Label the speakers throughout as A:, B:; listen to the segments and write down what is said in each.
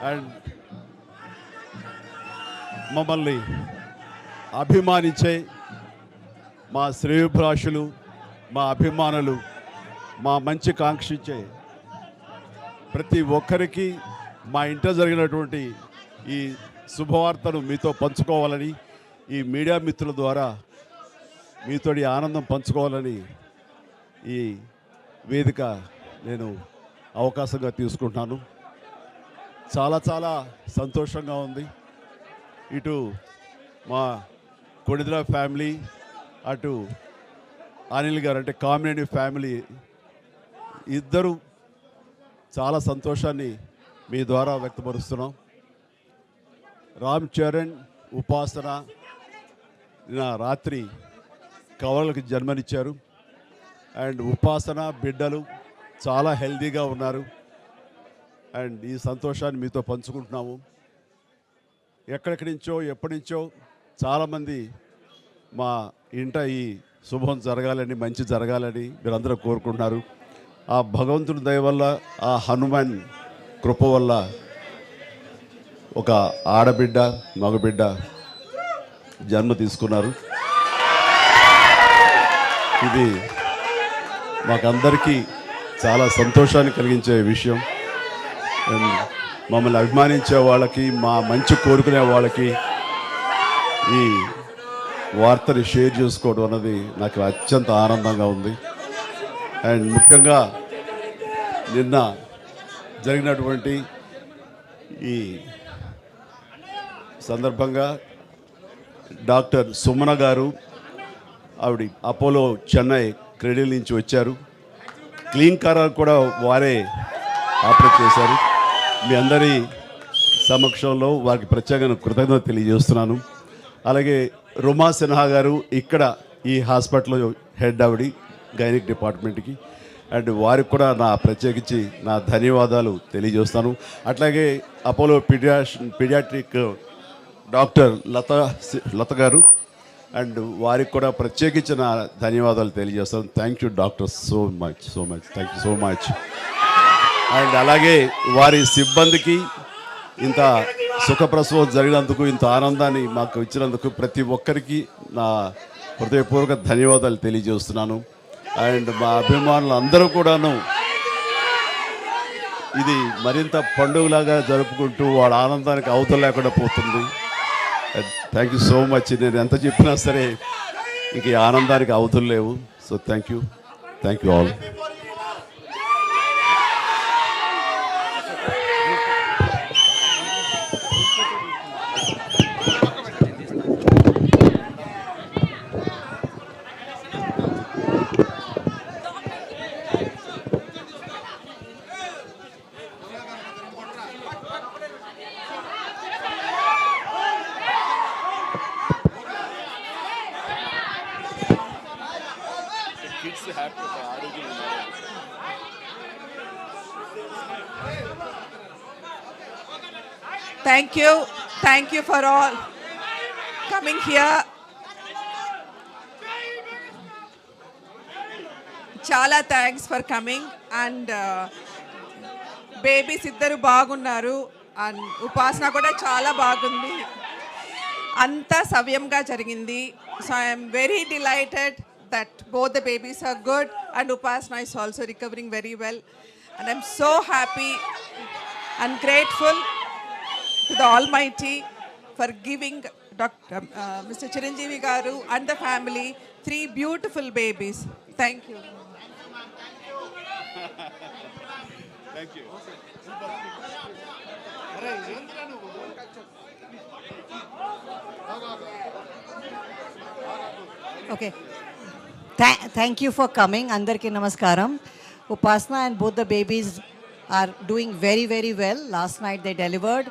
A: And మమ్మల్ని అభిమానించే మా శ్రేయోభిలాషులు, మా అభిమానులు, మా మంచి కాంక్షించే ప్రతి ఒక్కరికి మా ఇంట జరిగినటువంటి ఈ శుభవార్తను మీతో పంచుకోవాలని, ఈ మీడియా మిత్రుల ద్వారా మీతోటి ఆనందం పంచుకోవాలని ఈ వేదిక నేను అవకాశంగా తీసుకుంటున్నాను. చాలా చాలా సంతోషంగా ఉంది. ఇటు మా కొడిద్ర ఫ్యామిలీ, అటు అనిల్ గారు అంటే కామినేని ఫ్యామిలీ ఇద్దరు చాలా సంతోషాన్ని మీ ద్వారా వ్యక్తపరుస్తున్నాం. రామ్ చరణ్, ఉపాసన నిన్న రాత్రి కవలలకు జన్మనిచ్చారు. అండ్ ఉపాసన బిడ్డలు చాలా హెల్తీగా ఉన్నారు. అండ్ ఈ సంతోషాన్ని మీతో పంచుకుంటున్నాము. ఎక్కడెక్కడి నుంచో ఎప్పటి నుంచో చాలామంది మా ఇంట ఈ శుభం జరగాలని, మంచి జరగాలని మీరందరూ కోరుకుంటున్నారు. ఆ భగవంతుడి దయ వల్ల, ఆ హనుమాన్ కృప వల్ల ఒక ఆడబిడ్డ, మగబిడ్డ జన్మ తీసుకున్నారు. ఇది మాకందరికీ చాలా సంతోషాన్ని కలిగించే విషయం. మమ్మల్ని అభిమానించే వాళ్ళకి, మా మంచి కోరుకునే వాళ్ళకి ఈ వార్తని షేర్ చేసుకోవడం అన్నది నాకు అత్యంత ఆనందంగా ఉంది. అండ్ ముఖ్యంగా నిన్న జరిగినటువంటి ఈ సందర్భంగా డాక్టర్ సుమన గారు, ఆవిడ అపోలో చెన్నై క్రెడిల్ నుంచి వచ్చారు. క్లీన్ కారాలు కూడా వారే ఆపరేట్ చేశారు. మీ అందరి సమక్షంలో వారికి ప్రత్యేకంగా కృతజ్ఞత తెలియజేస్తున్నాను. అలాగే రుమా సిన్హా గారు ఇక్కడ ఈ హాస్పిటల్లో హెడ్ ఆవిడ గైనిక్ డిపార్ట్మెంట్కి, అండ్ వారికి కూడా నా ప్రత్యేకించి నా ధన్యవాదాలు తెలియజేస్తాను. అట్లాగే అపోలో పీడియాట్రిక్ డాక్టర్ లత గారు, అండ్ వారికి కూడా ప్రత్యేకించి నా ధన్యవాదాలు తెలియజేస్తాను. Thank you doctor, so much thank you so much. And అలాగే వారి సిబ్బందికి ఇంత సుఖప్రసవం జరిగినందుకు, ఇంత ఆనందాన్ని మాకు ఇచ్చినందుకు ప్రతి ఒక్కరికి నా హృదయపూర్వక ధన్యవాదాలు తెలియజేస్తున్నాను. అండ్ మా అభిమానులు అందరూ కూడాను ఇది మరింత పండుగలాగా జరుపుకుంటూ వాళ్ళ ఆనందానికి అవతల లేకుండా పోతుంది. Thank you so much. నేను ఎంత చెప్పినా సరే ఇంక ఈ ఆనందానికి అవతలు లేవు. So thank you all.
B: Thank you for all coming here. Chala thanks for coming. And babies iddaru baagunnaru and upasana kuda chala baagundi. Anta savyamga jarigindi. So I am very delighted that both the babies are good and Upasana is also recovering very well. And I'm so happy and grateful to the Almighty for giving Mr. Chiranjeevi Garu and the family 3 beautiful babies. Thank you.
A: Thank you.
C: Okay. Thank you for coming. Andarki namaskaram. Upasana and both the babies are doing very, very well. Last night they delivered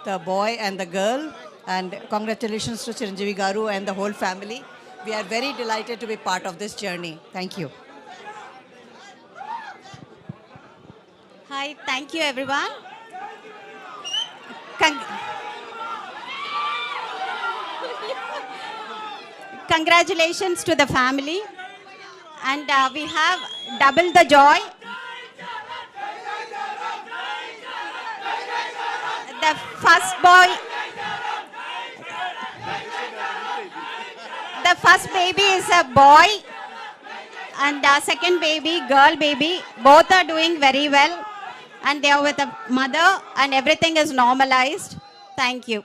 C: the boy and the girl. And congratulations to Chiranjeevi Garu and the whole family. We are very delighted to be part of this journey. Thank you.
D: Hi, thank you everyone. Congratulations to the family. And we have double the joy. The first boy, the first baby is a boy, and the second baby, girl baby, both are doing very well, and they are with a mother, and everything is normalized. Thank you.